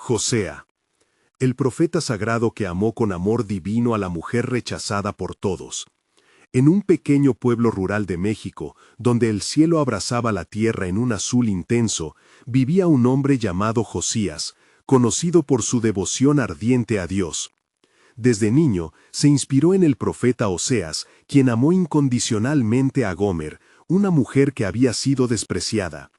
Josea, el profeta sagrado que amó con amor divino a la mujer rechazada por todos. En un pequeño pueblo rural de México, donde el cielo abrazaba la tierra en un azul intenso, vivía un hombre llamado Josías, conocido por su devoción ardiente a Dios. Desde niño, se inspiró en el profeta Oseas, quien amó incondicionalmente a Gomer, una mujer que había sido despreciada.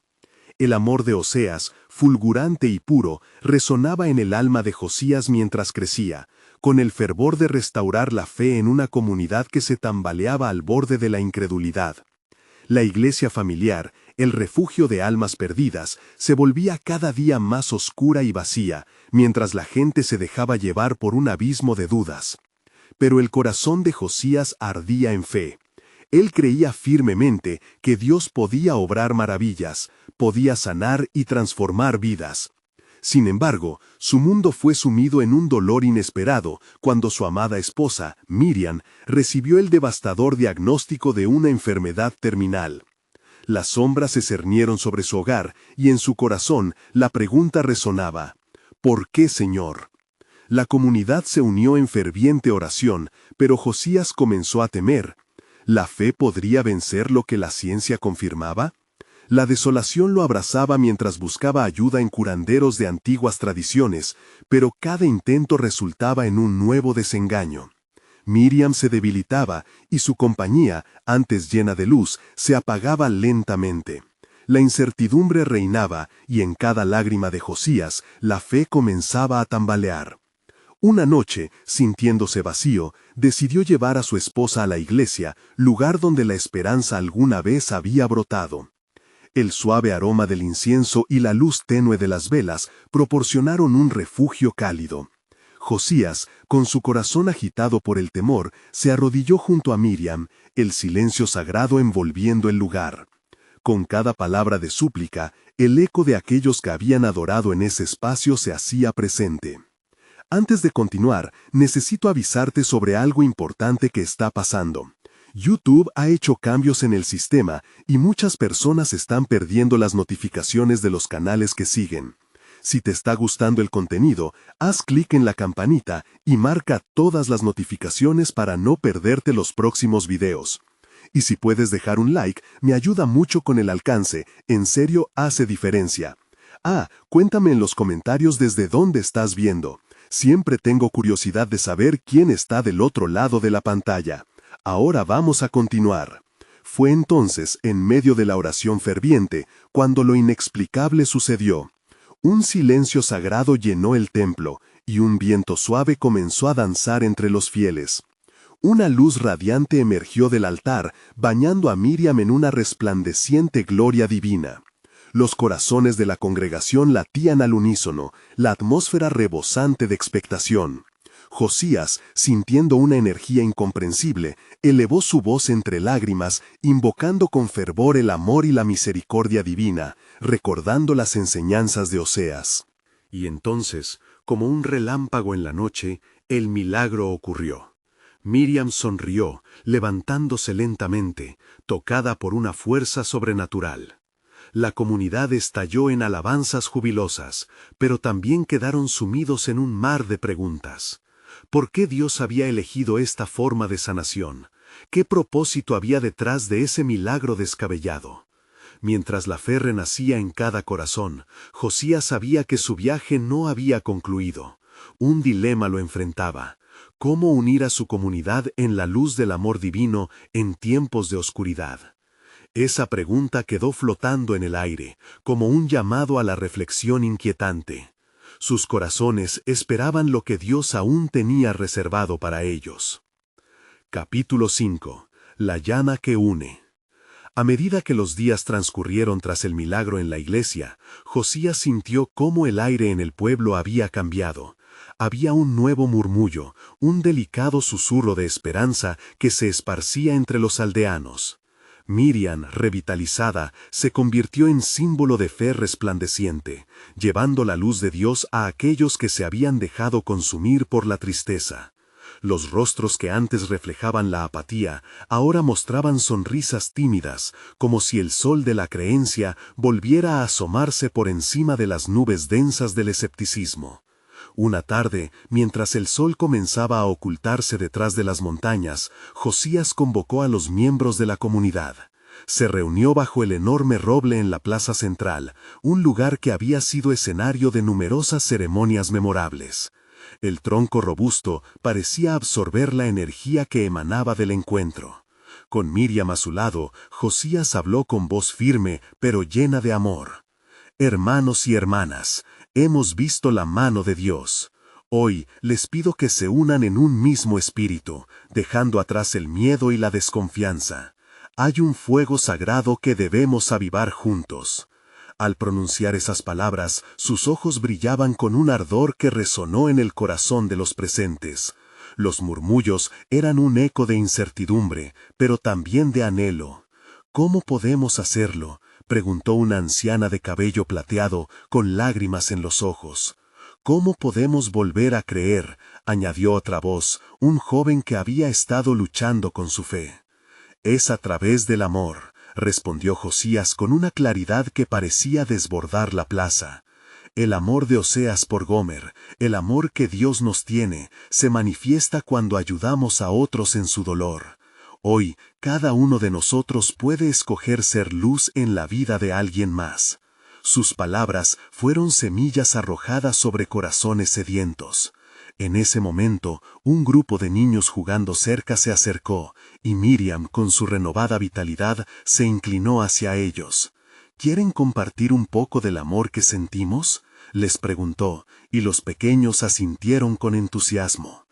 El amor de Oseas, fulgurante y puro, resonaba en el alma de Josías mientras crecía, con el fervor de restaurar la fe en una comunidad que se tambaleaba al borde de la incredulidad. La iglesia familiar, el refugio de almas perdidas, se volvía cada día más oscura y vacía, mientras la gente se dejaba llevar por un abismo de dudas. Pero el corazón de Josías ardía en fe. Él creía firmemente que Dios podía obrar maravillas, podía sanar y transformar vidas. Sin embargo, su mundo fue sumido en un dolor inesperado cuando su amada esposa, Miriam, recibió el devastador diagnóstico de una enfermedad terminal. Las sombras se cernieron sobre su hogar y en su corazón la pregunta resonaba: ¿por qué, Señor? La comunidad se unió en ferviente oración, pero Josías comenzó a temer. ¿La fe podría vencer lo que la ciencia confirmaba? La desolación lo abrazaba mientras buscaba ayuda en curanderos de antiguas tradiciones, pero cada intento resultaba en un nuevo desengaño. Miriam se debilitaba y su compañía, antes llena de luz, se apagaba lentamente. La incertidumbre reinaba y en cada lágrima de Josías la fe comenzaba a tambalear. Una noche, sintiéndose vacío, decidió llevar a su esposa a la iglesia, lugar donde la esperanza alguna vez había brotado. El suave aroma del incienso y la luz tenue de las velas proporcionaron un refugio cálido. Josías, con su corazón agitado por el temor, se arrodilló junto a Miriam, el silencio sagrado envolviendo el lugar. Con cada palabra de súplica, el eco de aquellos que habían adorado en ese espacio se hacía presente. Antes de continuar, necesito avisarte sobre algo importante que está pasando. YouTube ha hecho cambios en el sistema y muchas personas están perdiendo las notificaciones de los canales que siguen. Si te está gustando el contenido, haz clic en la campanita y marca todas las notificaciones para no perderte los próximos videos. Y si puedes dejar un like, me ayuda mucho con el alcance, en serio hace diferencia. Cuéntame en los comentarios desde dónde estás viendo. Siempre tengo curiosidad de saber quién está del otro lado de la pantalla. Ahora vamos a continuar. Fue entonces, en medio de la oración ferviente, cuando lo inexplicable sucedió. Un silencio sagrado llenó el templo, y un viento suave comenzó a danzar entre los fieles. Una luz radiante emergió del altar, bañando a Miriam en una resplandeciente gloria divina. Los corazones de la congregación latían al unísono, la atmósfera rebosante de expectación. Josías, sintiendo una energía incomprensible, elevó su voz entre lágrimas, invocando con fervor el amor y la misericordia divina, recordando las enseñanzas de Oseas. Y entonces, como un relámpago en la noche, el milagro ocurrió. Miriam sonrió, levantándose lentamente, tocada por una fuerza sobrenatural. La comunidad estalló en alabanzas jubilosas, pero también quedaron sumidos en un mar de preguntas. ¿Por qué Dios había elegido esta forma de sanación? ¿Qué propósito había detrás de ese milagro descabellado? Mientras la fe renacía en cada corazón, Josías sabía que su viaje no había concluido. Un dilema lo enfrentaba: ¿cómo unir a su comunidad en la luz del amor divino en tiempos de oscuridad? Esa pregunta quedó flotando en el aire, como un llamado a la reflexión inquietante. Sus corazones esperaban lo que Dios aún tenía reservado para ellos. Capítulo 5. La llama que une. A medida que los días transcurrieron tras el milagro en la iglesia, Josías sintió cómo el aire en el pueblo había cambiado. Había un nuevo murmullo, un delicado susurro de esperanza que se esparcía entre los aldeanos. Miriam, revitalizada, se convirtió en símbolo de fe resplandeciente, llevando la luz de Dios a aquellos que se habían dejado consumir por la tristeza. Los rostros que antes reflejaban la apatía, ahora mostraban sonrisas tímidas, como si el sol de la creencia volviera a asomarse por encima de las nubes densas del escepticismo. Una tarde, mientras el sol comenzaba a ocultarse detrás de las montañas, Josías convocó a los miembros de la comunidad. Se reunió bajo el enorme roble en la plaza central, un lugar que había sido escenario de numerosas ceremonias memorables. El tronco robusto parecía absorber la energía que emanaba del encuentro. Con Miriam a su lado, Josías habló con voz firme, pero llena de amor. Hermanos y hermanas, hemos visto la mano de Dios. Hoy les pido que se unan en un mismo espíritu, dejando atrás el miedo y la desconfianza. Hay un fuego sagrado que debemos avivar juntos. Al pronunciar esas palabras, sus ojos brillaban con un ardor que resonó en el corazón de los presentes. Los murmullos eran un eco de incertidumbre, pero también de anhelo. ¿Cómo podemos hacerlo?, preguntó una anciana de cabello plateado, con lágrimas en los ojos. ¿Cómo podemos volver a creer?, añadió otra voz, un joven que había estado luchando con su fe. Es a través del amor, respondió Josías con una claridad que parecía desbordar la plaza. El amor de Oseas por Gomer, el amor que Dios nos tiene, se manifiesta cuando ayudamos a otros en su dolor. Hoy, cada uno de nosotros puede escoger ser luz en la vida de alguien más. Sus palabras fueron semillas arrojadas sobre corazones sedientos. En ese momento, un grupo de niños jugando cerca se acercó, y Miriam, con su renovada vitalidad, se inclinó hacia ellos. ¿Quieren compartir un poco del amor que sentimos?, les preguntó, y los pequeños asintieron con entusiasmo.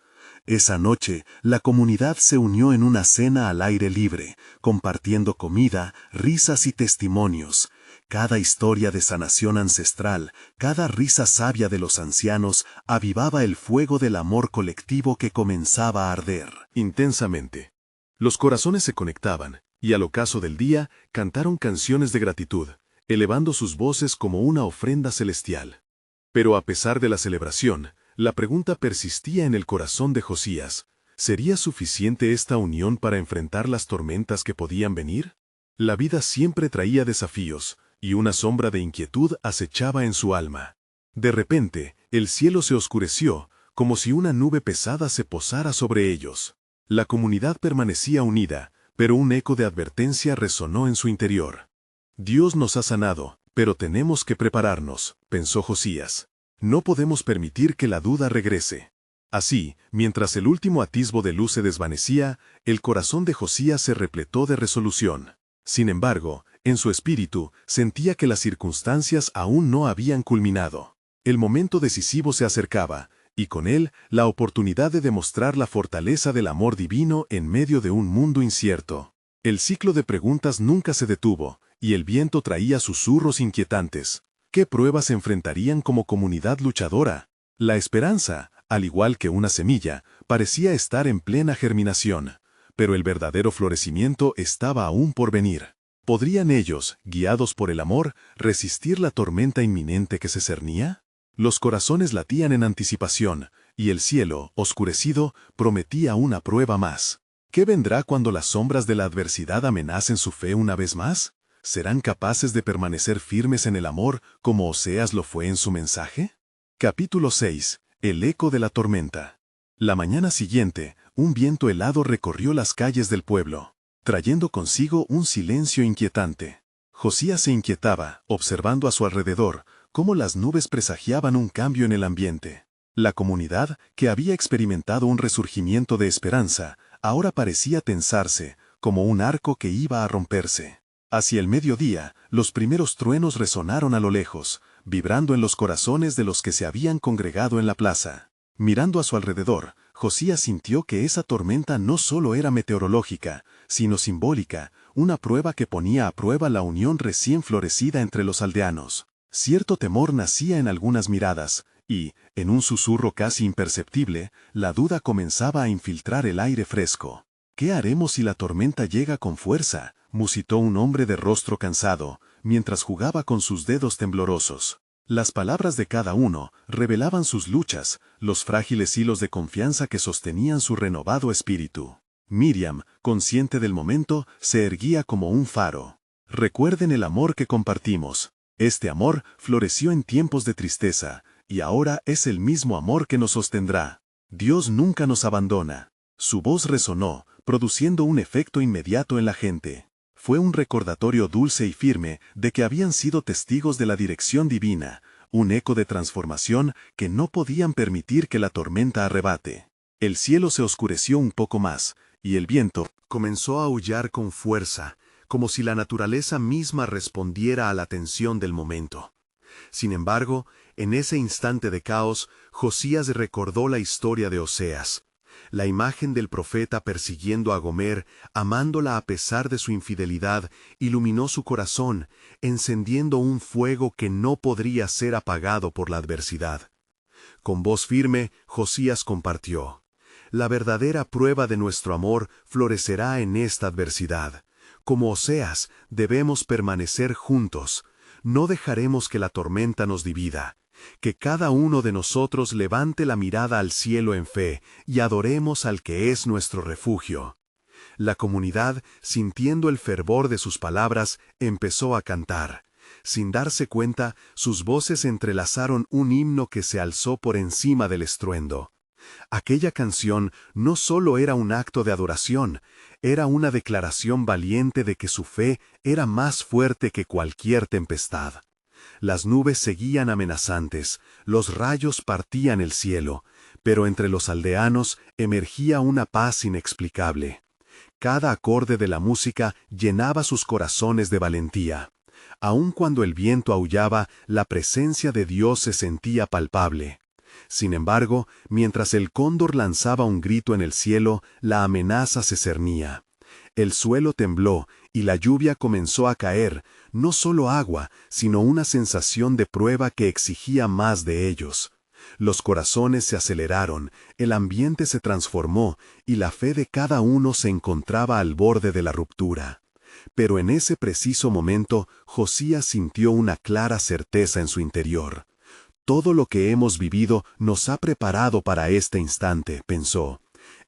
Esa noche, la comunidad se unió en una cena al aire libre, compartiendo comida, risas y testimonios. Cada historia de sanación ancestral, cada risa sabia de los ancianos, avivaba el fuego del amor colectivo que comenzaba a arder intensamente. Los corazones se conectaban, y al ocaso del día, cantaron canciones de gratitud, elevando sus voces como una ofrenda celestial. Pero a pesar de la celebración, la pregunta persistía en el corazón de Josías: ¿sería suficiente esta unión para enfrentar las tormentas que podían venir? La vida siempre traía desafíos, y una sombra de inquietud acechaba en su alma. De repente, el cielo se oscureció, como si una nube pesada se posara sobre ellos. La comunidad permanecía unida, pero un eco de advertencia resonó en su interior. Dios nos ha sanado, pero tenemos que prepararnos, pensó Josías. No podemos permitir que la duda regrese. Así, mientras el último atisbo de luz se desvanecía, el corazón de Josías se repletó de resolución. Sin embargo, en su espíritu, sentía que las circunstancias aún no habían culminado. El momento decisivo se acercaba, y con él, la oportunidad de demostrar la fortaleza del amor divino en medio de un mundo incierto. El ciclo de preguntas nunca se detuvo, y el viento traía susurros inquietantes. ¿Qué pruebas enfrentarían como comunidad luchadora? La esperanza, al igual que una semilla, parecía estar en plena germinación, pero el verdadero florecimiento estaba aún por venir. ¿Podrían ellos, guiados por el amor, resistir la tormenta inminente que se cernía? Los corazones latían en anticipación, y el cielo, oscurecido, prometía una prueba más. ¿Qué vendrá cuando las sombras de la adversidad amenacen su fe una vez más? ¿Serán capaces de permanecer firmes en el amor como Oseas lo fue en su mensaje? Capítulo 6. El eco de la tormenta. La mañana siguiente, un viento helado recorrió las calles del pueblo, trayendo consigo un silencio inquietante. Josías se inquietaba, observando a su alrededor, cómo las nubes presagiaban un cambio en el ambiente. La comunidad, que había experimentado un resurgimiento de esperanza, ahora parecía tensarse, como un arco que iba a romperse. Hacia el mediodía, los primeros truenos resonaron a lo lejos, vibrando en los corazones de los que se habían congregado en la plaza. Mirando a su alrededor, Josías sintió que esa tormenta no solo era meteorológica, sino simbólica, una prueba que ponía a prueba la unión recién florecida entre los aldeanos. Cierto temor nacía en algunas miradas, y, en un susurro casi imperceptible, la duda comenzaba a infiltrar el aire fresco. ¿Qué haremos si la tormenta llega con fuerza?, musitó un hombre de rostro cansado, mientras jugaba con sus dedos temblorosos. Las palabras de cada uno revelaban sus luchas, los frágiles hilos de confianza que sostenían su renovado espíritu. Miriam, consciente del momento, se erguía como un faro. Recuerden el amor que compartimos. Este amor floreció en tiempos de tristeza, y ahora es el mismo amor que nos sostendrá. Dios nunca nos abandona. Su voz resonó, produciendo un efecto inmediato en la gente. Fue un recordatorio dulce y firme de que habían sido testigos de la dirección divina, un eco de transformación que no podían permitir que la tormenta arrebate. El cielo se oscureció un poco más, y el viento comenzó a aullar con fuerza, como si la naturaleza misma respondiera a la tensión del momento. Sin embargo, en ese instante de caos, Josías recordó la historia de Oseas. La imagen del profeta persiguiendo a Gomer, amándola a pesar de su infidelidad, iluminó su corazón, encendiendo un fuego que no podría ser apagado por la adversidad. Con voz firme, Josías compartió: «La verdadera prueba de nuestro amor florecerá en esta adversidad. Como Oseas, debemos permanecer juntos. No dejaremos que la tormenta nos divida. Que cada uno de nosotros levante la mirada al cielo en fe y adoremos al que es nuestro refugio». La comunidad, sintiendo el fervor de sus palabras, empezó a cantar. Sin darse cuenta, sus voces entrelazaron un himno que se alzó por encima del estruendo. Aquella canción no solo era un acto de adoración, era una declaración valiente de que su fe era más fuerte que cualquier tempestad. Las nubes seguían amenazantes, los rayos partían el cielo, pero entre los aldeanos emergía una paz inexplicable. Cada acorde de la música llenaba sus corazones de valentía. Aun cuando el viento aullaba, la presencia de Dios se sentía palpable. Sin embargo, mientras el cóndor lanzaba un grito en el cielo, la amenaza se cernía. El suelo tembló y la lluvia comenzó a caer, no solo agua, sino una sensación de prueba que exigía más de ellos. Los corazones se aceleraron, el ambiente se transformó y la fe de cada uno se encontraba al borde de la ruptura. Pero en ese preciso momento, Josías sintió una clara certeza en su interior. Todo lo que hemos vivido nos ha preparado para este instante, pensó.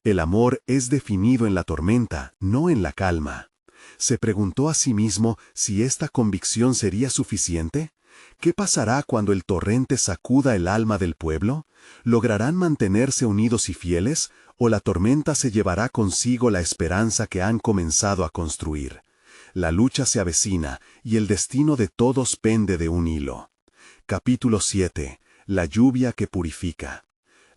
El amor es definido en la tormenta, no en la calma. Se preguntó a sí mismo si esta convicción sería suficiente. ¿Qué pasará cuando el torrente sacuda el alma del pueblo? ¿Lograrán mantenerse unidos y fieles, o la tormenta se llevará consigo la esperanza que han comenzado a construir? La lucha se avecina, y el destino de todos pende de un hilo. Capítulo 7. La lluvia que purifica.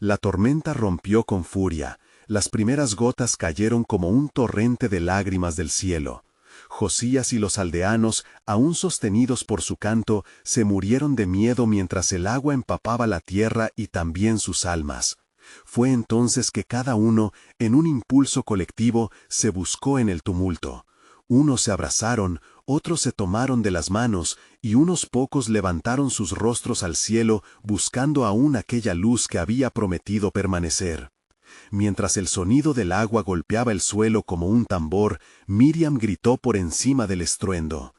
La tormenta rompió con furia. Las primeras gotas cayeron como un torrente de lágrimas del cielo. Josías y los aldeanos, aún sostenidos por su canto, se murieron de miedo mientras el agua empapaba la tierra y también sus almas. Fue entonces que cada uno, en un impulso colectivo, se buscó en el tumulto. Unos se abrazaron, otros se tomaron de las manos, y unos pocos levantaron sus rostros al cielo buscando aún aquella luz que había prometido permanecer. Mientras el sonido del agua golpeaba el suelo como un tambor, Miriam gritó por encima del estruendo: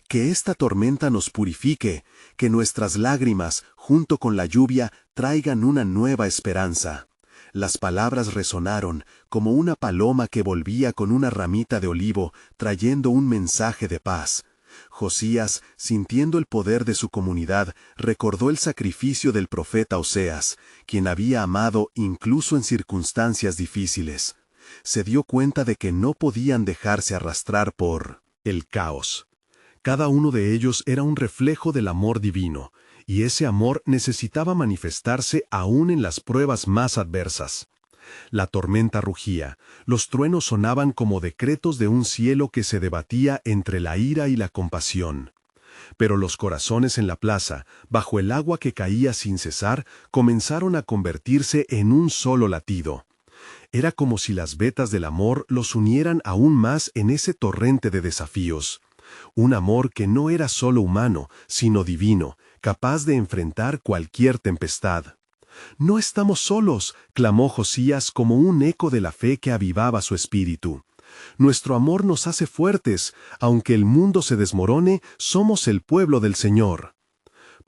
«Que esta tormenta nos purifique, que nuestras lágrimas, junto con la lluvia, traigan una nueva esperanza». Las palabras resonaron, como una paloma que volvía con una ramita de olivo, trayendo un mensaje de paz. Josías, sintiendo el poder de su comunidad, recordó el sacrificio del profeta Oseas, quien había amado incluso en circunstancias difíciles. Se dio cuenta de que no podían dejarse arrastrar por el caos. Cada uno de ellos era un reflejo del amor divino, y ese amor necesitaba manifestarse aún en las pruebas más adversas. La tormenta rugía, los truenos sonaban como decretos de un cielo que se debatía entre la ira y la compasión. Pero los corazones en la plaza, bajo el agua que caía sin cesar, comenzaron a convertirse en un solo latido. Era como si las vetas del amor los unieran aún más en ese torrente de desafíos. Un amor que no era solo humano, sino divino, capaz de enfrentar cualquier tempestad. «No estamos solos», clamó Josías como un eco de la fe que avivaba su espíritu. «Nuestro amor nos hace fuertes, aunque el mundo se desmorone, somos el pueblo del Señor».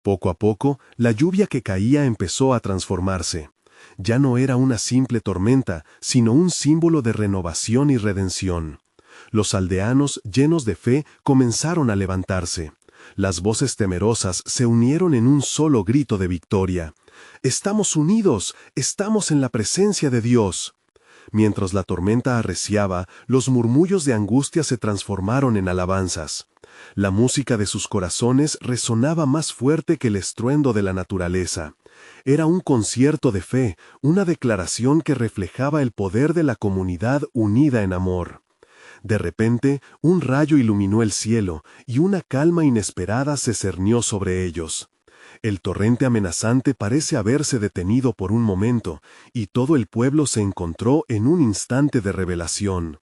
Poco a poco, la lluvia que caía empezó a transformarse. Ya no era una simple tormenta, sino un símbolo de renovación y redención. Los aldeanos, llenos de fe, comenzaron a levantarse. Las voces temerosas se unieron en un solo grito de victoria. «¡Estamos unidos! ¡Estamos en la presencia de Dios!». Mientras la tormenta arreciaba, los murmullos de angustia se transformaron en alabanzas. La música de sus corazones resonaba más fuerte que el estruendo de la naturaleza. Era un concierto de fe, una declaración que reflejaba el poder de la comunidad unida en amor. De repente, un rayo iluminó el cielo, y una calma inesperada se cernió sobre ellos. El torrente amenazante parece haberse detenido por un momento, y todo el pueblo se encontró en un instante de revelación.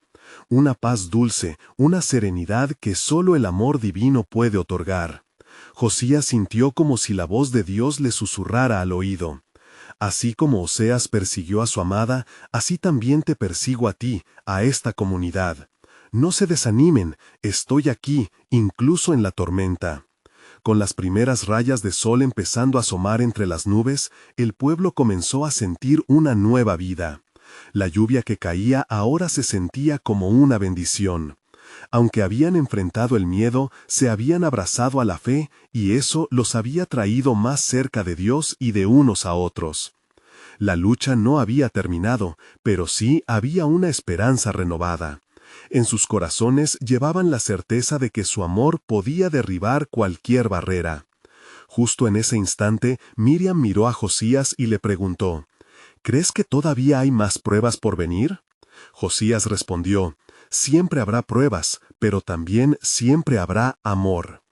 Una paz dulce, una serenidad que solo el amor divino puede otorgar. Josías sintió como si la voz de Dios le susurrara al oído. Así como Oseas persiguió a su amada, así también te persigo a ti, a esta comunidad. No se desanimen, estoy aquí, incluso en la tormenta. Con las primeras rayas de sol empezando a asomar entre las nubes, el pueblo comenzó a sentir una nueva vida. La lluvia que caía ahora se sentía como una bendición. Aunque habían enfrentado el miedo, se habían abrazado a la fe, y eso los había traído más cerca de Dios y de unos a otros. La lucha no había terminado, pero sí había una esperanza renovada. En sus corazones llevaban la certeza de que su amor podía derribar cualquier barrera. Justo en ese instante, Miriam miró a Josías y le preguntó, «¿Crees que todavía hay más pruebas por venir?». Josías respondió, «Siempre habrá pruebas, pero también siempre habrá amor».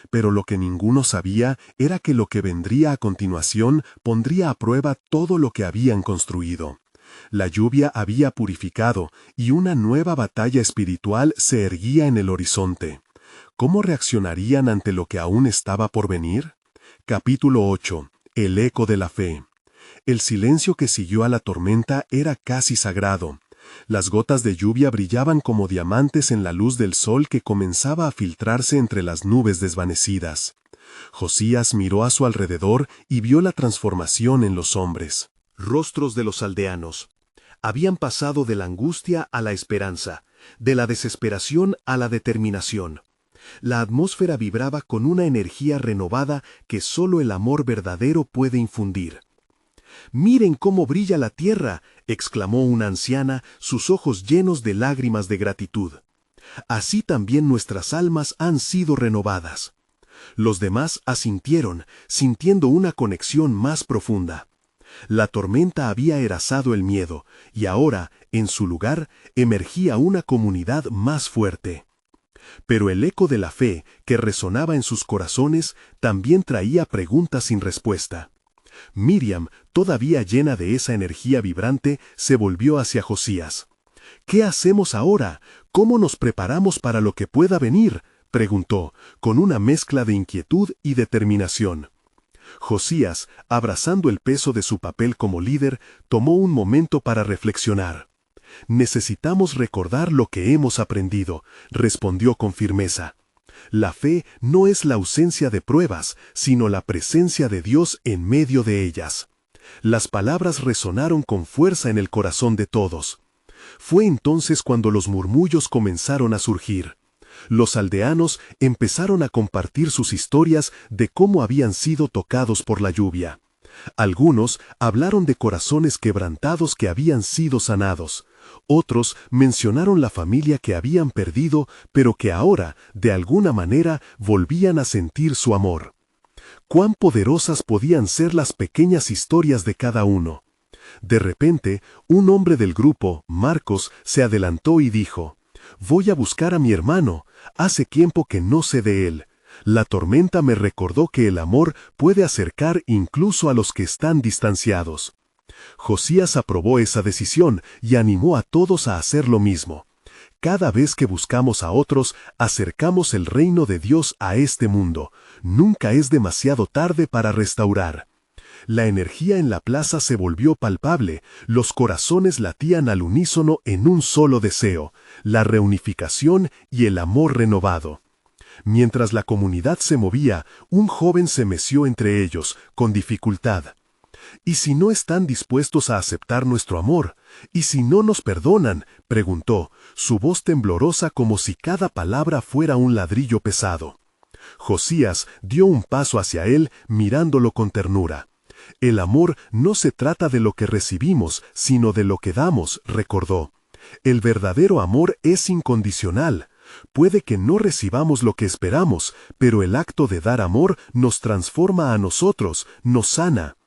Pero lo que ninguno sabía era que lo que vendría a continuación pondría a prueba todo lo que habían construido. La lluvia había purificado, y una nueva batalla espiritual se erguía en el horizonte. ¿Cómo reaccionarían ante lo que aún estaba por venir? Capítulo 8. El eco de la fe. El silencio que siguió a la tormenta era casi sagrado. Las gotas de lluvia brillaban como diamantes en la luz del sol que comenzaba a filtrarse entre las nubes desvanecidas. Josías miró a su alrededor y vio la transformación en los hombres. Rostros de los aldeanos. Habían pasado de la angustia a la esperanza, de la desesperación a la determinación. La atmósfera vibraba con una energía renovada que solo el amor verdadero puede infundir. «¡Miren cómo brilla la tierra!», exclamó una anciana, sus ojos llenos de lágrimas de gratitud. «Así también nuestras almas han sido renovadas». Los demás asintieron, sintiendo una conexión más profunda. La tormenta había erazado el miedo, y ahora, en su lugar, emergía una comunidad más fuerte. Pero el eco de la fe, que resonaba en sus corazones, también traía preguntas sin respuesta. Miriam, todavía llena de esa energía vibrante, se volvió hacia Josías. «¿Qué hacemos ahora? ¿Cómo nos preparamos para lo que pueda venir?», preguntó, con una mezcla de inquietud y determinación. Josías, abrazando el peso de su papel como líder, tomó un momento para reflexionar. «Necesitamos recordar lo que hemos aprendido», respondió con firmeza. «La fe no es la ausencia de pruebas, sino la presencia de Dios en medio de ellas». Las palabras resonaron con fuerza en el corazón de todos. Fue entonces cuando los murmullos comenzaron a surgir. Los aldeanos empezaron a compartir sus historias de cómo habían sido tocados por la lluvia. Algunos hablaron de corazones quebrantados que habían sido sanados. Otros mencionaron la familia que habían perdido, pero que ahora, de alguna manera, volvían a sentir su amor. Cuán poderosas podían ser las pequeñas historias de cada uno. De repente, un hombre del grupo, Marcos, se adelantó y dijo, «Voy a buscar a mi hermano. Hace tiempo que no sé de él. La tormenta me recordó que el amor puede acercar incluso a los que están distanciados». Josías aprobó esa decisión y animó a todos a hacer lo mismo. Cada vez que buscamos a otros, acercamos el reino de Dios a este mundo. Nunca es demasiado tarde para restaurar. La energía en la plaza se volvió palpable, los corazones latían al unísono en un solo deseo, la reunificación y el amor renovado. Mientras la comunidad se movía, un joven se meció entre ellos, con dificultad. ¿Y si no están dispuestos a aceptar nuestro amor? ¿Y si no nos perdonan?, preguntó, su voz temblorosa como si cada palabra fuera un ladrillo pesado. Josías dio un paso hacia él, mirándolo con ternura. El amor no se trata de lo que recibimos, sino de lo que damos, recordó. El verdadero amor es incondicional. Puede que no recibamos lo que esperamos, pero el acto de dar amor nos transforma a nosotros, nos sana.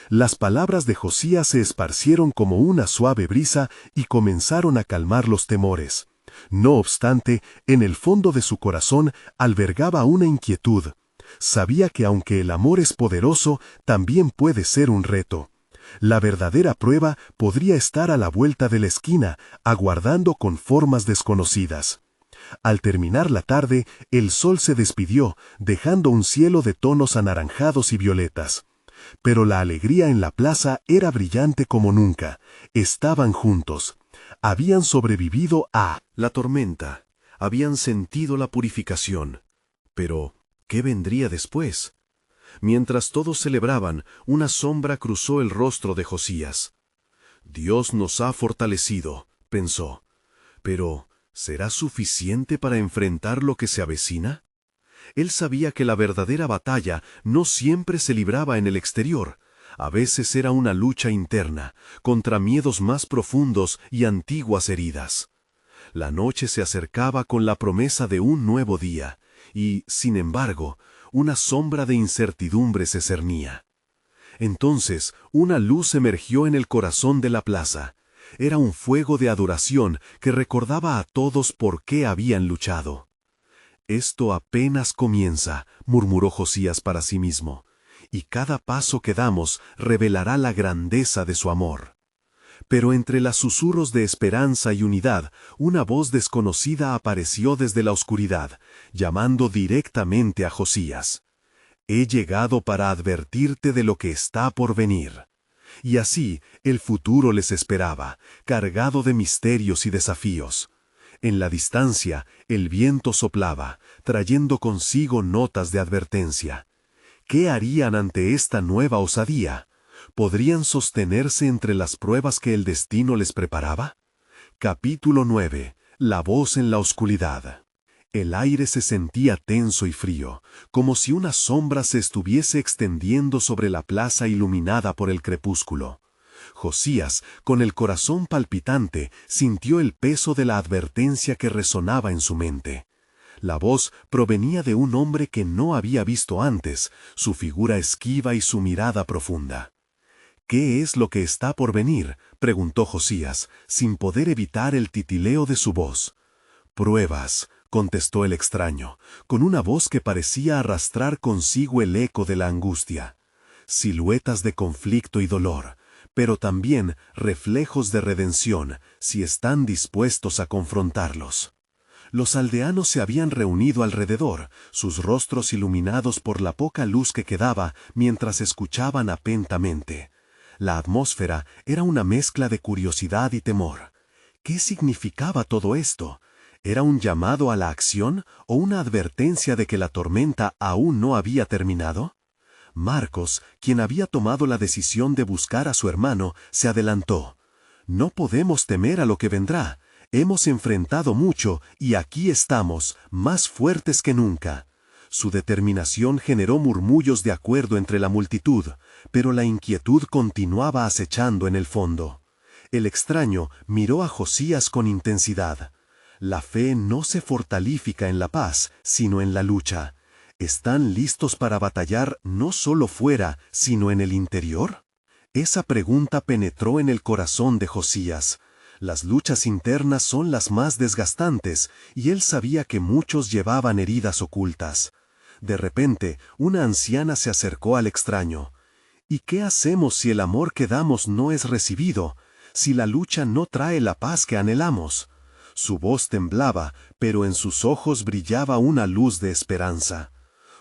Las palabras de Josías se esparcieron como una suave brisa y comenzaron a calmar los temores. No obstante, en el fondo de su corazón albergaba una inquietud. Sabía que aunque el amor es poderoso, también puede ser un reto. La verdadera prueba podría estar a la vuelta de la esquina, aguardando con formas desconocidas. Al terminar la tarde, el sol se despidió, dejando un cielo de tonos anaranjados y violetas. Pero la alegría en la plaza era brillante como nunca. Estaban juntos. Habían sobrevivido a la tormenta, habían sentido la purificación. Pero, ¿qué vendría después? Mientras todos celebraban, una sombra cruzó el rostro de Josías. Dios nos ha fortalecido, pensó. Pero, ¿será suficiente para enfrentar lo que se avecina? Él sabía que la verdadera batalla no siempre se libraba en el exterior. A veces era una lucha interna, contra miedos más profundos y antiguas heridas. La noche se acercaba con la promesa de un nuevo día, y, sin embargo, una sombra de incertidumbre se cernía. Entonces, una luz emergió en el corazón de la plaza. Era un fuego de adoración que recordaba a todos por qué habían luchado. «Esto apenas comienza», murmuró Josías para sí mismo, «y cada paso que damos revelará la grandeza de su amor». Pero entre los susurros de esperanza y unidad, una voz desconocida apareció desde la oscuridad, llamando directamente a Josías. «He llegado para advertirte de lo que está por venir». Y así, el futuro les esperaba, cargado de misterios y desafíos. En la distancia, el viento soplaba, trayendo consigo notas de advertencia. ¿Qué harían ante esta nueva osadía? ¿Podrían sostenerse entre las pruebas que el destino les preparaba? Capítulo 9. La voz en la oscuridad. El aire se sentía tenso y frío, como si una sombra se estuviese extendiendo sobre la plaza iluminada por el crepúsculo. Josías, con el corazón palpitante, sintió el peso de la advertencia que resonaba en su mente. La voz provenía de un hombre que no había visto antes, su figura esquiva y su mirada profunda. «¿Qué es lo que está por venir?», preguntó Josías, sin poder evitar el titileo de su voz. «Pruebas», contestó el extraño, con una voz que parecía arrastrar consigo el eco de la angustia. «Siluetas de conflicto y dolor, pero también reflejos de redención, si están dispuestos a confrontarlos». Los aldeanos se habían reunido alrededor, sus rostros iluminados por la poca luz que quedaba mientras escuchaban atentamente. La atmósfera era una mezcla de curiosidad y temor. ¿Qué significaba todo esto? ¿Era un llamado a la acción o una advertencia de que la tormenta aún no había terminado? Marcos, quien había tomado la decisión de buscar a su hermano, se adelantó. «No podemos temer a lo que vendrá. Hemos enfrentado mucho y aquí estamos, más fuertes que nunca». Su determinación generó murmullos de acuerdo entre la multitud, pero la inquietud continuaba acechando en el fondo. El extraño miró a Josías con intensidad. «La fe no se fortifica en la paz, sino en la lucha. ¿Están listos para batallar no solo fuera, sino en el interior?». Esa pregunta penetró en el corazón de Josías. Las luchas internas son las más desgastantes, y él sabía que muchos llevaban heridas ocultas. De repente, una anciana se acercó al extraño. «¿Y qué hacemos si el amor que damos no es recibido? Si la lucha no trae la paz que anhelamos?» Su voz temblaba, pero en sus ojos brillaba una luz de esperanza.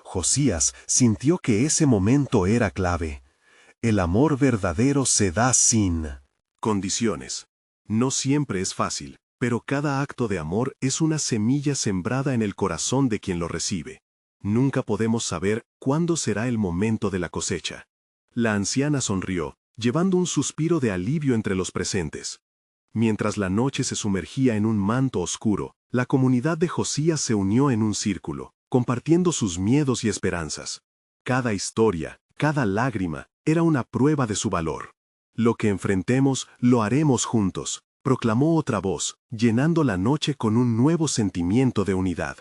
Josías sintió que ese momento era clave. El amor verdadero se da sin condiciones. No siempre es fácil, Pero cada acto de amor es una semilla sembrada en el corazón de quien lo recibe. Nunca podemos saber cuándo será el momento de la cosecha. La anciana sonrió, llevando un suspiro de alivio entre los presentes. Mientras la noche se sumergía en un manto oscuro, la comunidad de Josías se unió en un círculo, compartiendo sus miedos y esperanzas. Cada historia, cada lágrima, era una prueba de su valor. Lo que enfrentemos, lo haremos juntos, proclamó otra voz, llenando la noche con un nuevo sentimiento de unidad.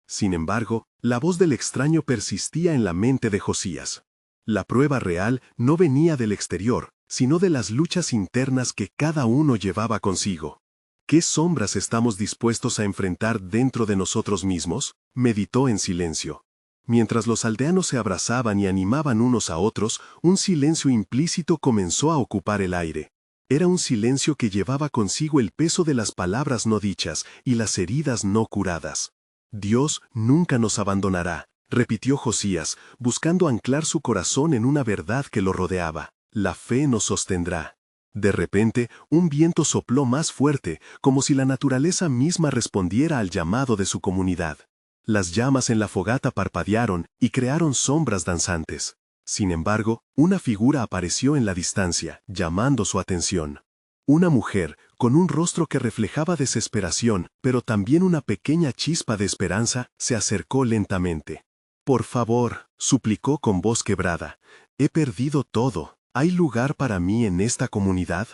Sin embargo, la voz del extraño persistía en la mente de Josías. La prueba real no venía del exterior, sino de las luchas internas que cada uno llevaba consigo. ¿Qué sombras estamos dispuestos a enfrentar dentro de nosotros mismos? Meditó en silencio. Mientras los aldeanos se abrazaban y animaban unos a otros, un silencio implícito comenzó a ocupar el aire. Era un silencio que llevaba consigo el peso de las palabras no dichas y las heridas no curadas. Dios nunca nos abandonará, repitió Josías, buscando anclar su corazón en una verdad que lo rodeaba. La fe nos sostendrá. De repente, un viento sopló más fuerte, como si la naturaleza misma respondiera al llamado de su comunidad. Las llamas en la fogata parpadearon y crearon sombras danzantes. Sin embargo, una figura apareció en la distancia, llamando su atención. Una mujer, con un rostro que reflejaba desesperación, pero también una pequeña chispa de esperanza, se acercó lentamente. «Por favor», suplicó con voz quebrada, «he perdido todo. ¿Hay lugar para mí en esta comunidad?»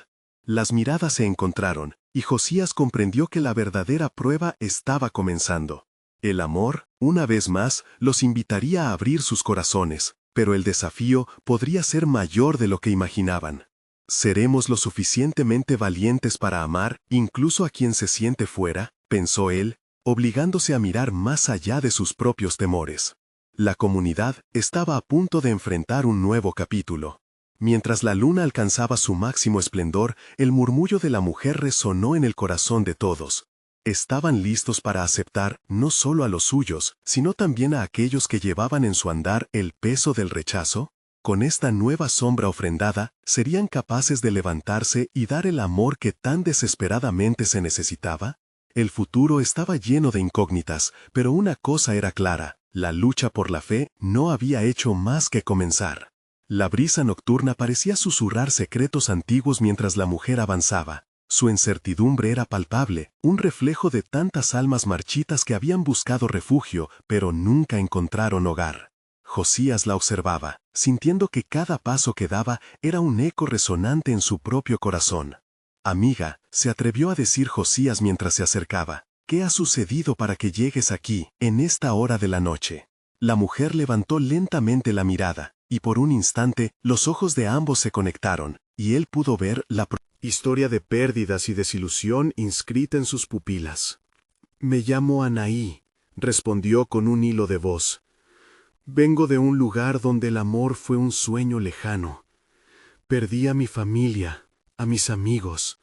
Las miradas se encontraron, y Josías comprendió que la verdadera prueba estaba comenzando. El amor, una vez más, los invitaría a abrir sus corazones, pero el desafío podría ser mayor de lo que imaginaban. ¿Seremos lo suficientemente valientes para amar, incluso a quien se siente fuera?, pensó él, obligándose a mirar más allá de sus propios temores. La comunidad estaba a punto de enfrentar un nuevo capítulo. Mientras la luna alcanzaba su máximo esplendor, el murmullo de la mujer resonó en el corazón de todos. Estaban listos para aceptar no solo a los suyos, sino también a aquellos que llevaban en su andar el peso del rechazo. Con esta nueva sombra ofrendada, ¿serían capaces de levantarse y dar el amor que tan desesperadamente se necesitaba? El futuro estaba lleno de incógnitas, pero una cosa era clara: la lucha por la fe no había hecho más que comenzar. La brisa nocturna parecía susurrar secretos antiguos mientras la mujer avanzaba. Su incertidumbre era palpable, un reflejo de tantas almas marchitas que habían buscado refugio, pero nunca encontraron hogar. Josías la observaba, sintiendo que cada paso que daba era un eco resonante en su propio corazón. «Amiga», se atrevió a decir Josías mientras se acercaba, «¿qué ha sucedido para que llegues aquí, en esta hora de la noche?» La mujer levantó lentamente la mirada, y por un instante los ojos de ambos se conectaron, y él pudo ver la historia de pérdidas y desilusión inscrita en sus pupilas. «Me llamo Anaí», respondió con un hilo de voz. «Vengo de un lugar donde el amor fue un sueño lejano. Perdí a mi familia, a mis amigos.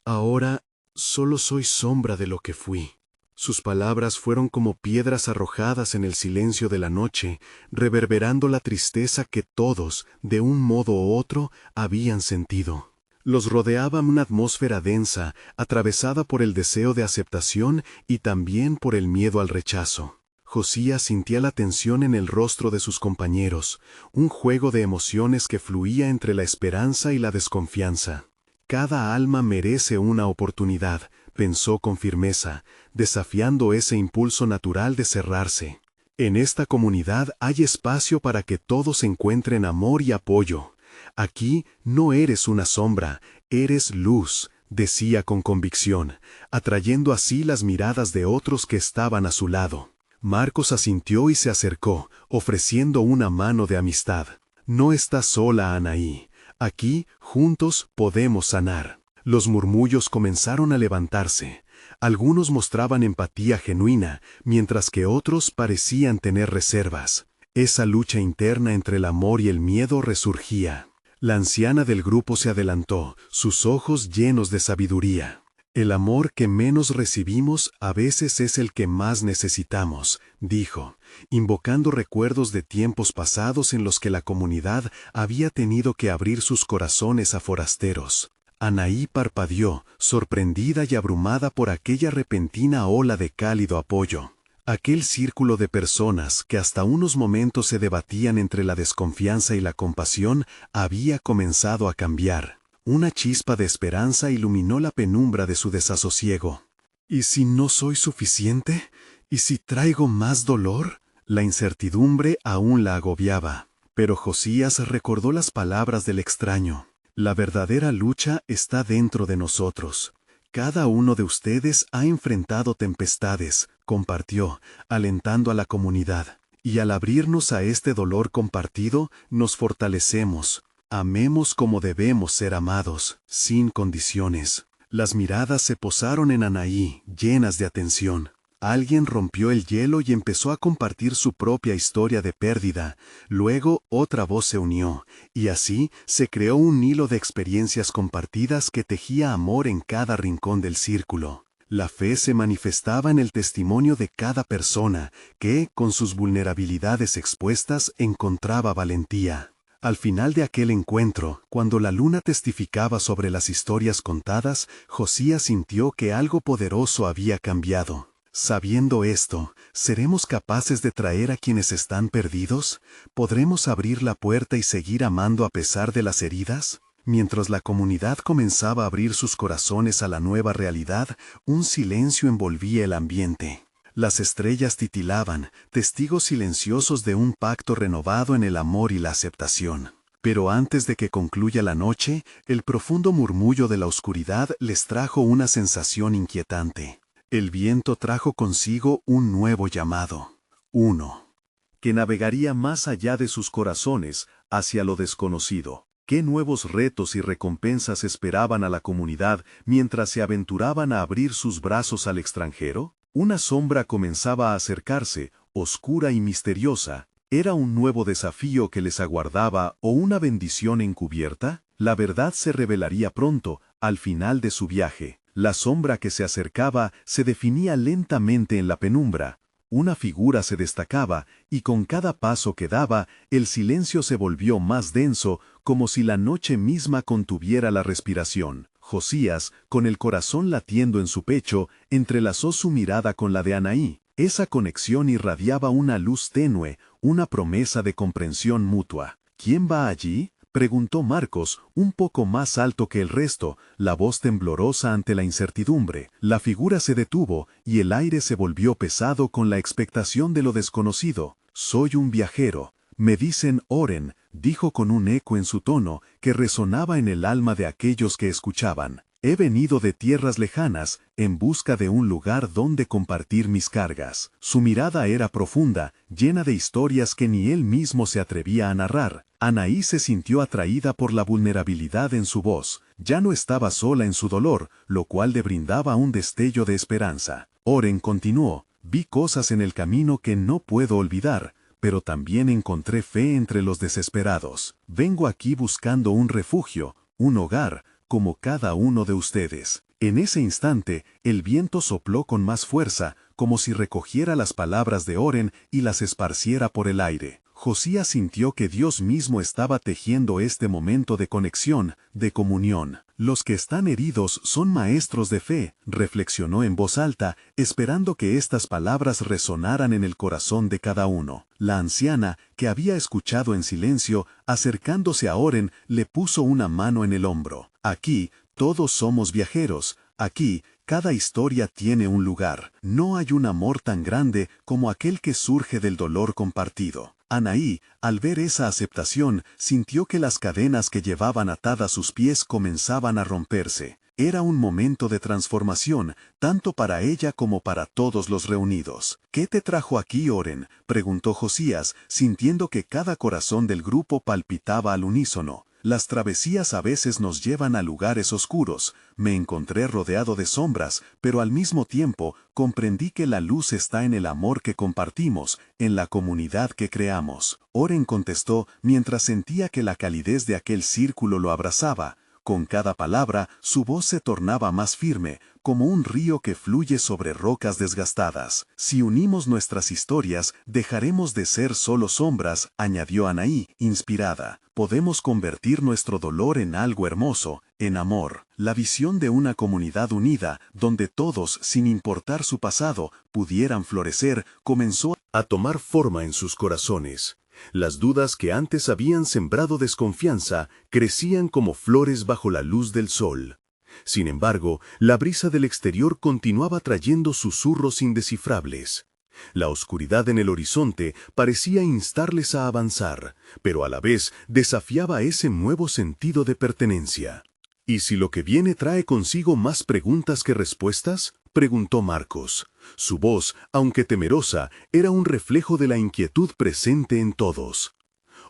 Ahora solo soy sombra de lo que fui». Sus palabras fueron como piedras arrojadas en el silencio de la noche, reverberando la tristeza que todos, de un modo u otro, habían sentido. Los rodeaba una atmósfera densa, atravesada por el deseo de aceptación y también por el miedo al rechazo. Josías sentía la tensión en el rostro de sus compañeros, un juego de emociones que fluía entre la esperanza y la desconfianza. «Cada alma merece una oportunidad», pensó con firmeza, desafiando ese impulso natural de cerrarse. «En esta comunidad hay espacio para que todos encuentren amor y apoyo. Aquí no eres una sombra, eres luz», decía con convicción, atrayendo así las miradas de otros que estaban a su lado. Marcos asintió y se acercó, ofreciendo una mano de amistad. «No estás sola, Anaí. Aquí, juntos, podemos sanar». Los murmullos comenzaron a levantarse. Algunos mostraban empatía genuina, mientras que otros parecían tener reservas. Esa lucha interna entre el amor y el miedo resurgía. La anciana del grupo se adelantó, sus ojos llenos de sabiduría. «El amor que menos recibimos a veces es el que más necesitamos», dijo, invocando recuerdos de tiempos pasados en los que la comunidad había tenido que abrir sus corazones a forasteros. Anaí parpadeó, sorprendida y abrumada por aquella repentina ola de cálido apoyo. Aquel círculo de personas que hasta unos momentos se debatían entre la desconfianza y la compasión había comenzado a cambiar. Una chispa de esperanza iluminó la penumbra de su desasosiego. ¿Y si no soy suficiente? ¿Y si traigo más dolor? La incertidumbre aún la agobiaba. Pero Josías recordó las palabras del extraño. La verdadera lucha está dentro de nosotros. Cada uno de ustedes ha enfrentado tempestades, compartió, alentando a la comunidad. Y al abrirnos a este dolor compartido, nos fortalecemos. Amemos como debemos ser amados, sin condiciones. Las miradas se posaron en Anaí, llenas de atención. Alguien rompió el hielo y empezó a compartir su propia historia de pérdida. Luego otra voz se unió, y así se creó un hilo de experiencias compartidas que tejía amor en cada rincón del círculo. La fe se manifestaba en el testimonio de cada persona, que, con sus vulnerabilidades expuestas, encontraba valentía. Al final de aquel encuentro, cuando la luna testificaba sobre las historias contadas, Josías sintió que algo poderoso había cambiado. Sabiendo esto, ¿seremos capaces de traer a quienes están perdidos? ¿Podremos abrir la puerta y seguir amando a pesar de las heridas? Mientras la comunidad comenzaba a abrir sus corazones a la nueva realidad, un silencio envolvía el ambiente. Las estrellas titilaban, testigos silenciosos de un pacto renovado en el amor y la aceptación. Pero antes de que concluya la noche, el profundo murmullo de la oscuridad les trajo una sensación inquietante. El viento trajo consigo un nuevo llamado. Uno, que navegaría más allá de sus corazones, hacia lo desconocido. ¿Qué nuevos retos y recompensas esperaban a la comunidad mientras se aventuraban a abrir sus brazos al extranjero? Una sombra comenzaba a acercarse, oscura y misteriosa. ¿Era un nuevo desafío que les aguardaba o una bendición encubierta? La verdad se revelaría pronto, al final de su viaje. La sombra que se acercaba se definía lentamente en la penumbra. Una figura se destacaba, y con cada paso que daba, el silencio se volvió más denso, como si la noche misma contuviera la respiración. Josías, con el corazón latiendo en su pecho, entrelazó su mirada con la de Anaí. Esa conexión irradiaba una luz tenue, una promesa de comprensión mutua. ¿Quién va allí?, preguntó Marcos, un poco más alto que el resto, la voz temblorosa ante la incertidumbre. La figura se detuvo, y el aire se volvió pesado con la expectación de lo desconocido. «Soy un viajero. Me dicen Oren», dijo con un eco en su tono, que resonaba en el alma de aquellos que escuchaban. «He venido de tierras lejanas, en busca de un lugar donde compartir mis cargas». Su mirada era profunda, llena de historias que ni él mismo se atrevía a narrar. Anaí se sintió atraída por la vulnerabilidad en su voz. Ya no estaba sola en su dolor, lo cual le brindaba un destello de esperanza. Oren continuó: «Vi cosas en el camino que no puedo olvidar, pero también encontré fe entre los desesperados. Vengo aquí buscando un refugio, un hogar, como cada uno de ustedes». En ese instante, el viento sopló con más fuerza, como si recogiera las palabras de Oren y las esparciera por el aire. Josías sintió que Dios mismo estaba tejiendo este momento de conexión, de comunión. «Los que están heridos son maestros de fe», reflexionó en voz alta, esperando que estas palabras resonaran en el corazón de cada uno. La anciana, que había escuchado en silencio, acercándose a Oren, le puso una mano en el hombro. «Aquí, todos somos viajeros. Aquí, cada historia tiene un lugar. No hay un amor tan grande como aquel que surge del dolor compartido». Anaí, al ver esa aceptación, sintió que las cadenas que llevaban atadas sus pies comenzaban a romperse. Era un momento de transformación, tanto para ella como para todos los reunidos. «¿Qué te trajo aquí, Oren?», preguntó Josías, sintiendo que cada corazón del grupo palpitaba al unísono. «Las travesías a veces nos llevan a lugares oscuros. Me encontré rodeado de sombras, pero al mismo tiempo comprendí que la luz está en el amor que compartimos, en la comunidad que creamos». Oren contestó mientras sentía que la calidez de aquel círculo lo abrazaba. Con cada palabra, su voz se tornaba más firme, como un río que fluye sobre rocas desgastadas. «Si unimos nuestras historias, dejaremos de ser solo sombras», añadió Anaí, inspirada. «Podemos convertir nuestro dolor en algo hermoso, En Amor, la visión de una comunidad unida, donde todos, sin importar su pasado, pudieran florecer, comenzó a tomar forma en sus corazones. Las dudas que antes habían sembrado desconfianza crecían como flores bajo la luz del sol. Sin embargo, la brisa del exterior continuaba trayendo susurros indescifrables. La oscuridad en el horizonte parecía instarles a avanzar, pero a la vez desafiaba ese nuevo sentido de pertenencia. ¿Y si lo que viene trae consigo más preguntas que respuestas?, preguntó Marcos. Su voz, aunque temerosa, era un reflejo de la inquietud presente en todos.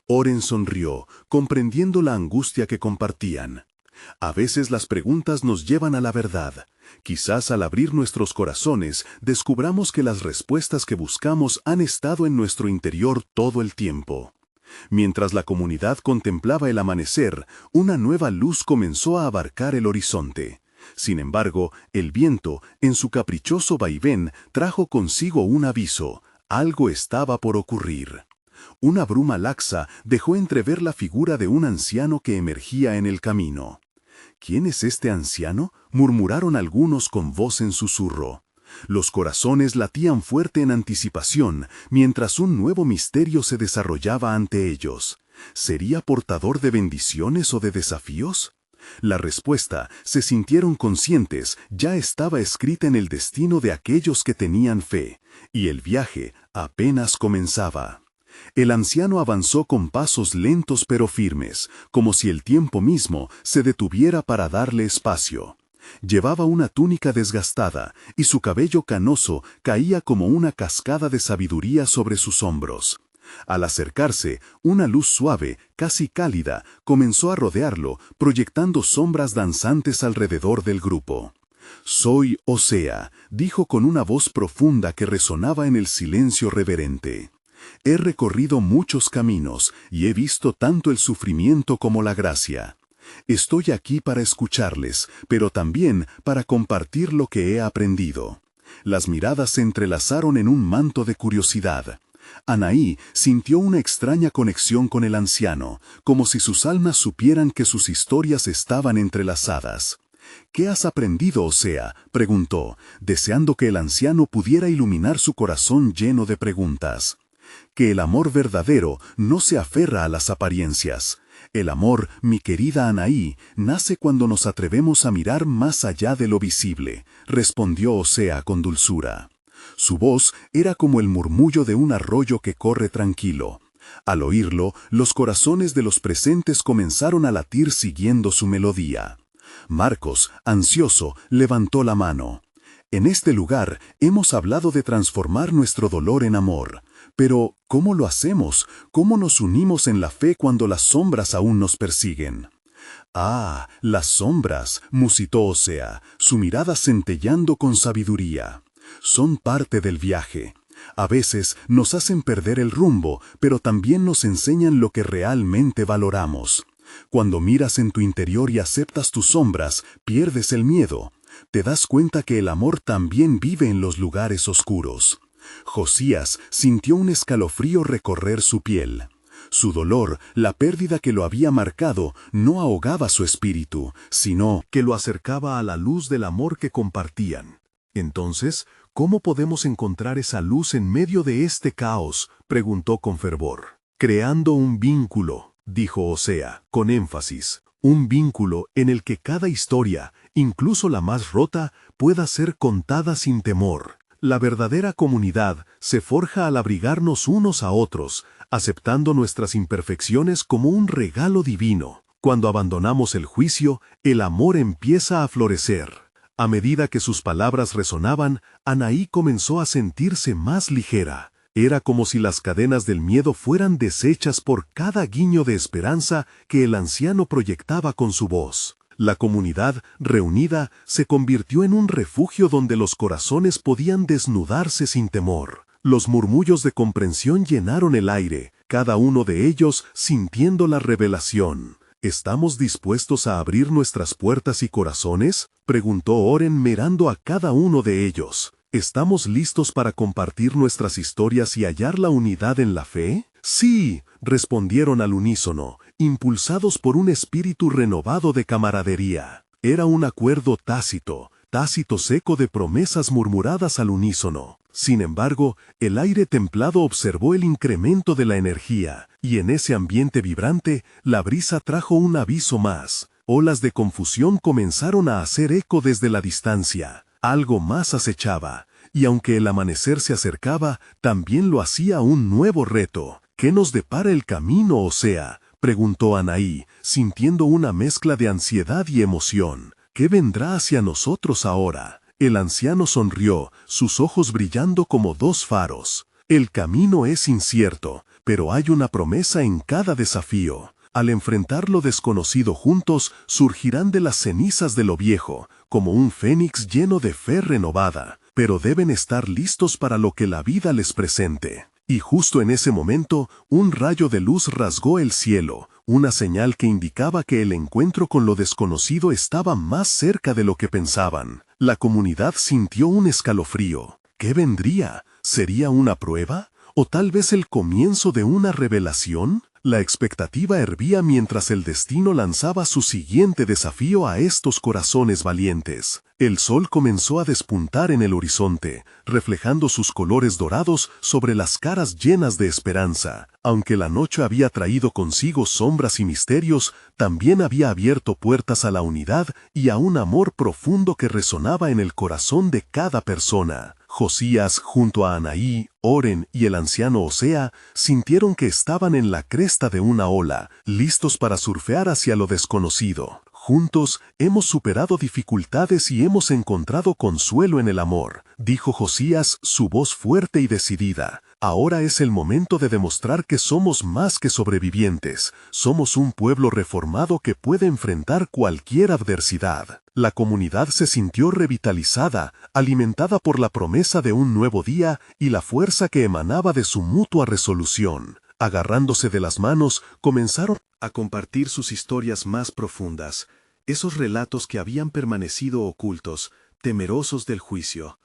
Oren sonrió, comprendiendo la angustia que compartían. A veces las preguntas nos llevan a la verdad. Quizás al abrir nuestros corazones descubramos que las respuestas que buscamos han estado en nuestro interior todo el tiempo. Mientras la comunidad contemplaba el amanecer, una nueva luz comenzó a abarcar el horizonte. Sin embargo, el viento, en su caprichoso vaivén, trajo consigo un aviso: algo estaba por ocurrir. Una bruma laxa dejó entrever la figura de un anciano que emergía en el camino. ¿Quién es este anciano?, murmuraron algunos con voz en susurro. Los corazones latían fuerte en anticipación, mientras un nuevo misterio se desarrollaba ante ellos. ¿Sería portador de bendiciones o de desafíos? La respuesta, se sintieron conscientes, ya estaba escrita en el destino de aquellos que tenían fe, y el viaje apenas comenzaba. El anciano avanzó con pasos lentos pero firmes, como si el tiempo mismo se detuviera para darle espacio. Llevaba una túnica desgastada, y su cabello canoso caía como una cascada de sabiduría sobre sus hombros. Al acercarse, una luz suave, casi cálida, comenzó a rodearlo, proyectando sombras danzantes alrededor del grupo. «Soy Osea», dijo con una voz profunda que resonaba en el silencio reverente. «He recorrido muchos caminos y he visto tanto el sufrimiento como la gracia. Estoy aquí para escucharles, pero también para compartir lo que he aprendido». Las miradas se entrelazaron en un manto de curiosidad. Anaí sintió una extraña conexión con el anciano, como si sus almas supieran que sus historias estaban entrelazadas. «¿Qué has aprendido, Osea?», preguntó, deseando que el anciano pudiera iluminar su corazón lleno de preguntas. «Que el amor verdadero no se aferra a las apariencias. El amor, mi querida Anaí, nace cuando nos atrevemos a mirar más allá de lo visible», respondió Osea con dulzura. Su voz era como el murmullo de un arroyo que corre tranquilo. Al oírlo, los corazones de los presentes comenzaron a latir siguiendo su melodía. Marcos, ansioso, levantó la mano. «En este lugar hemos hablado de transformar nuestro dolor en amor. Pero, ¿cómo lo hacemos? ¿Cómo nos unimos en la fe cuando las sombras aún nos persiguen?» «Ah, las sombras», musitó Osea, su mirada centelleando con sabiduría. «Son parte del viaje. A veces nos hacen perder el rumbo, pero también nos enseñan lo que realmente valoramos. Cuando miras en tu interior y aceptas tus sombras, pierdes el miedo. Te das cuenta que el amor también vive en los lugares oscuros». Josías sintió un escalofrío recorrer su piel. Su dolor, la pérdida que lo había marcado, no ahogaba su espíritu, sino que lo acercaba a la luz del amor que compartían. Entonces, ¿cómo podemos encontrar esa luz en medio de este caos?, preguntó con fervor. «Creando un vínculo», dijo Osea, con énfasis. «Un vínculo en el que cada historia, incluso la más rota, pueda ser contada sin temor. La verdadera comunidad se forja al abrigarnos unos a otros, aceptando nuestras imperfecciones como un regalo divino. Cuando abandonamos el juicio, el amor empieza a florecer». A medida que sus palabras resonaban, Anaí comenzó a sentirse más ligera. Era como si las cadenas del miedo fueran deshechas por cada guiño de esperanza que el anciano proyectaba con su voz. La comunidad, reunida, se convirtió en un refugio donde los corazones podían desnudarse sin temor. Los murmullos de comprensión llenaron el aire, cada uno de ellos sintiendo la revelación. «¿Estamos dispuestos a abrir nuestras puertas y corazones?», preguntó Oren mirando a cada uno de ellos. «¿Estamos listos para compartir nuestras historias y hallar la unidad en la fe?». «Sí», respondieron al unísono, impulsados por un espíritu renovado de camaradería. Era un acuerdo tácito seco de promesas murmuradas al unísono. Sin embargo, el aire templado observó el incremento de la energía, y en ese ambiente vibrante, la brisa trajo un aviso más. Olas de confusión comenzaron a hacer eco desde la distancia. Algo más acechaba, y aunque el amanecer se acercaba, también lo hacía un nuevo reto. ¿Qué nos depara el camino, Osea?, preguntó Anaí, sintiendo una mezcla de ansiedad y emoción. ¿Qué vendrá hacia nosotros ahora? El anciano sonrió, sus ojos brillando como dos faros. El camino es incierto, pero hay una promesa en cada desafío. Al enfrentar lo desconocido juntos, surgirán de las cenizas de lo viejo, como un fénix lleno de fe renovada, pero deben estar listos para lo que la vida les presente. Y justo en ese momento, un rayo de luz rasgó el cielo, una señal que indicaba que el encuentro con lo desconocido estaba más cerca de lo que pensaban. La comunidad sintió un escalofrío. ¿Qué vendría? ¿Sería una prueba? ¿O tal vez el comienzo de una revelación? La expectativa hervía mientras el destino lanzaba su siguiente desafío a estos corazones valientes. El sol comenzó a despuntar en el horizonte, reflejando sus colores dorados sobre las caras llenas de esperanza. Aunque la noche había traído consigo sombras y misterios, también había abierto puertas a la unidad y a un amor profundo que resonaba en el corazón de cada persona. Josías, junto a Anaí, Oren y el anciano Osea, sintieron que estaban en la cresta de una ola, listos para surfear hacia lo desconocido. Juntos hemos superado dificultades y hemos encontrado consuelo en el amor, dijo Josías, su voz fuerte y decidida. Ahora es el momento de demostrar que somos más que sobrevivientes, somos un pueblo reformado que puede enfrentar cualquier adversidad. La comunidad se sintió revitalizada, alimentada por la promesa de un nuevo día y la fuerza que emanaba de su mutua resolución. Agarrándose de las manos, comenzaron a compartir sus historias más profundas, esos relatos que habían permanecido ocultos, temerosos del juicio.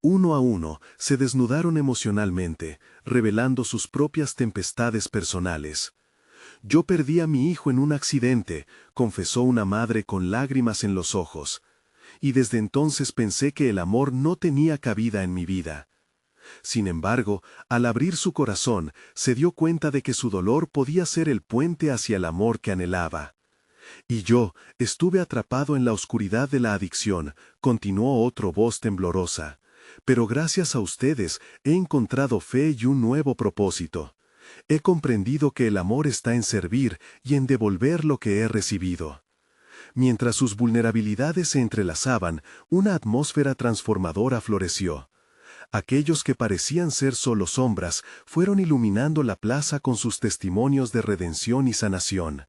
Uno a uno, se desnudaron emocionalmente, revelando sus propias tempestades personales. «Yo perdí a mi hijo en un accidente», confesó una madre con lágrimas en los ojos. «Y desde entonces pensé que el amor no tenía cabida en mi vida». Sin embargo, al abrir su corazón, se dio cuenta de que su dolor podía ser el puente hacia el amor que anhelaba. «Y yo estuve atrapado en la oscuridad de la adicción», continuó otra voz temblorosa. «Pero gracias a ustedes he encontrado fe y un nuevo propósito. He comprendido que el amor está en servir y en devolver lo que he recibido». Mientras sus vulnerabilidades se entrelazaban, una atmósfera transformadora floreció. Aquellos que parecían ser solo sombras fueron iluminando la plaza con sus testimonios de redención y sanación.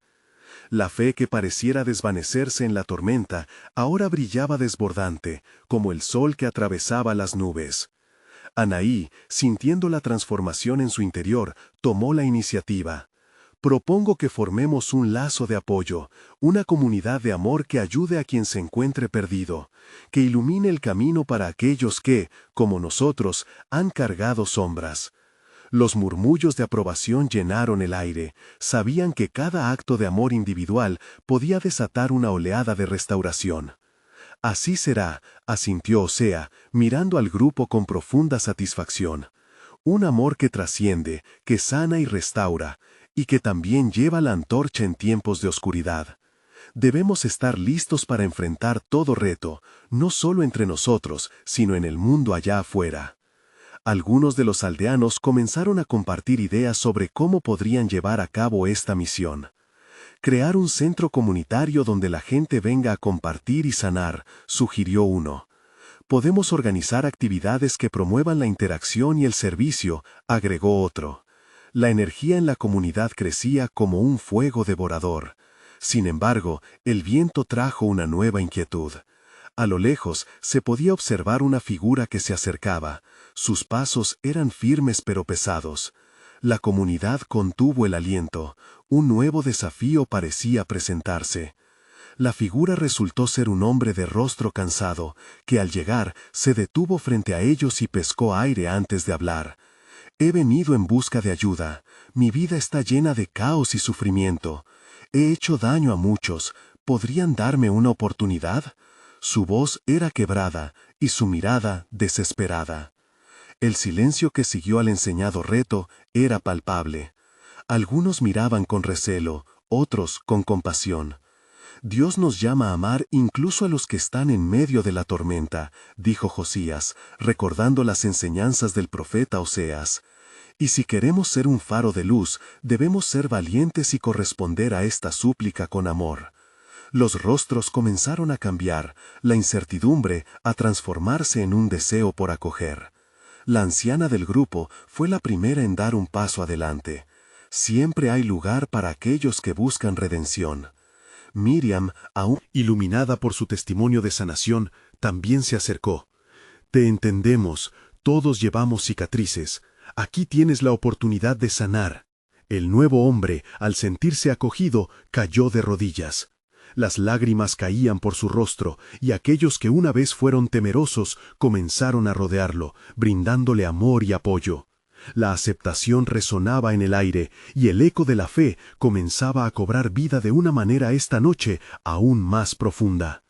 La fe que pareciera desvanecerse en la tormenta ahora brillaba desbordante, como el sol que atravesaba las nubes. Anaí, sintiendo la transformación en su interior, tomó la iniciativa. «Propongo que formemos un lazo de apoyo, una comunidad de amor que ayude a quien se encuentre perdido, que ilumine el camino para aquellos que, como nosotros, han cargado sombras». Los murmullos de aprobación llenaron el aire, sabían que cada acto de amor individual podía desatar una oleada de restauración. «Así será», asintió Osea, mirando al grupo con profunda satisfacción. «Un amor que trasciende, que sana y restaura, y que también lleva la antorcha en tiempos de oscuridad. Debemos estar listos para enfrentar todo reto, no solo entre nosotros, sino en el mundo allá afuera». Algunos de los aldeanos comenzaron a compartir ideas sobre cómo podrían llevar a cabo esta misión. «Crear un centro comunitario donde la gente venga a compartir y sanar», sugirió uno. «Podemos organizar actividades que promuevan la interacción y el servicio», agregó otro. La energía en la comunidad crecía como un fuego devorador. Sin embargo, el viento trajo una nueva inquietud. A lo lejos se podía observar una figura que se acercaba. Sus pasos eran firmes pero pesados. La comunidad contuvo el aliento. Un nuevo desafío parecía presentarse. La figura resultó ser un hombre de rostro cansado, que al llegar se detuvo frente a ellos y pescó aire antes de hablar. He venido en busca de ayuda. Mi vida está llena de caos y sufrimiento. He hecho daño a muchos. ¿Podrían darme una oportunidad? Su voz era quebrada y su mirada desesperada. El silencio que siguió al enseñado reto era palpable. Algunos miraban con recelo, otros con compasión. Dios nos llama a amar incluso a los que están en medio de la tormenta, dijo Josías, recordando las enseñanzas del profeta Oseas. Y si queremos ser un faro de luz, debemos ser valientes y corresponder a esta súplica con amor. Los rostros comenzaron a cambiar, la incertidumbre a transformarse en un deseo por acoger. La anciana del grupo fue la primera en dar un paso adelante. Siempre hay lugar para aquellos que buscan redención. Miriam, aún iluminada por su testimonio de sanación, también se acercó. Te entendemos, todos llevamos cicatrices. Aquí tienes la oportunidad de sanar. El nuevo hombre, al sentirse acogido, cayó de rodillas. Las lágrimas caían por su rostro, y aquellos que una vez fueron temerosos comenzaron a rodearlo, brindándole amor y apoyo. La aceptación resonaba en el aire, y el eco de la fe comenzaba a cobrar vida de una manera esta noche aún más profunda.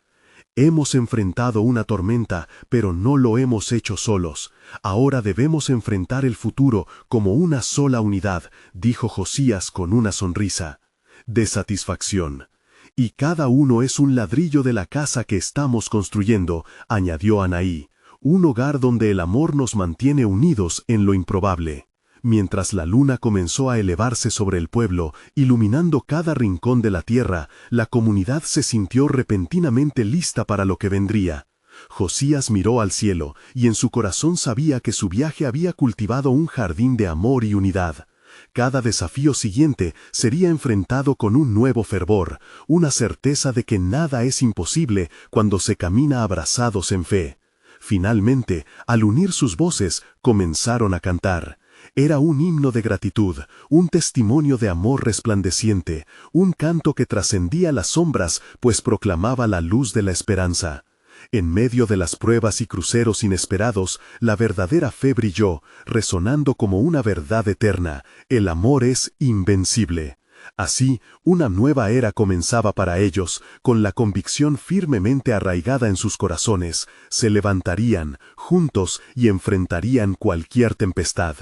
Hemos enfrentado una tormenta, pero no lo hemos hecho solos. Ahora debemos enfrentar el futuro como una sola unidad, dijo Josías con una sonrisa de satisfacción. Y cada uno es un ladrillo de la casa que estamos construyendo, añadió Anaí. Un hogar donde el amor nos mantiene unidos en lo improbable. Mientras la luna comenzó a elevarse sobre el pueblo, iluminando cada rincón de la tierra, la comunidad se sintió repentinamente lista para lo que vendría. Josías miró al cielo, y en su corazón sabía que su viaje había cultivado un jardín de amor y unidad. Cada desafío siguiente sería enfrentado con un nuevo fervor, una certeza de que nada es imposible cuando se camina abrazados en fe. Finalmente, al unir sus voces, comenzaron a cantar. Era un himno de gratitud, un testimonio de amor resplandeciente, un canto que trascendía las sombras, pues proclamaba la luz de la esperanza. En medio de las pruebas y cruceros inesperados, la verdadera fe brilló, resonando como una verdad eterna: el amor es invencible. Así, una nueva era comenzaba para ellos, con la convicción firmemente arraigada en sus corazones. Se levantarían, juntos, y enfrentarían cualquier tempestad.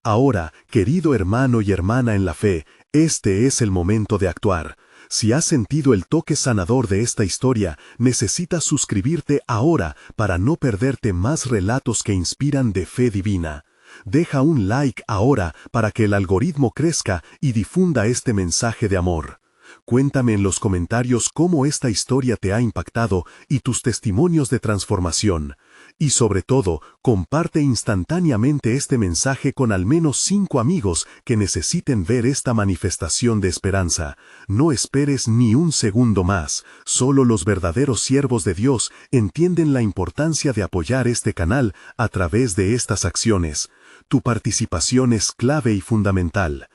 Ahora, querido hermano y hermana en la fe, este es el momento de actuar. Si has sentido el toque sanador de esta historia, necesitas suscribirte ahora para no perderte más relatos que inspiran de fe divina. Deja un like ahora para que el algoritmo crezca y difunda este mensaje de amor. Cuéntame en los comentarios cómo esta historia te ha impactado y tus testimonios de transformación. Y sobre todo, comparte instantáneamente este mensaje con al menos 5 amigos que necesiten ver esta manifestación de esperanza. No esperes ni un segundo más. Solo los verdaderos siervos de Dios entienden la importancia de apoyar este canal a través de estas acciones. Tu participación es clave y fundamental.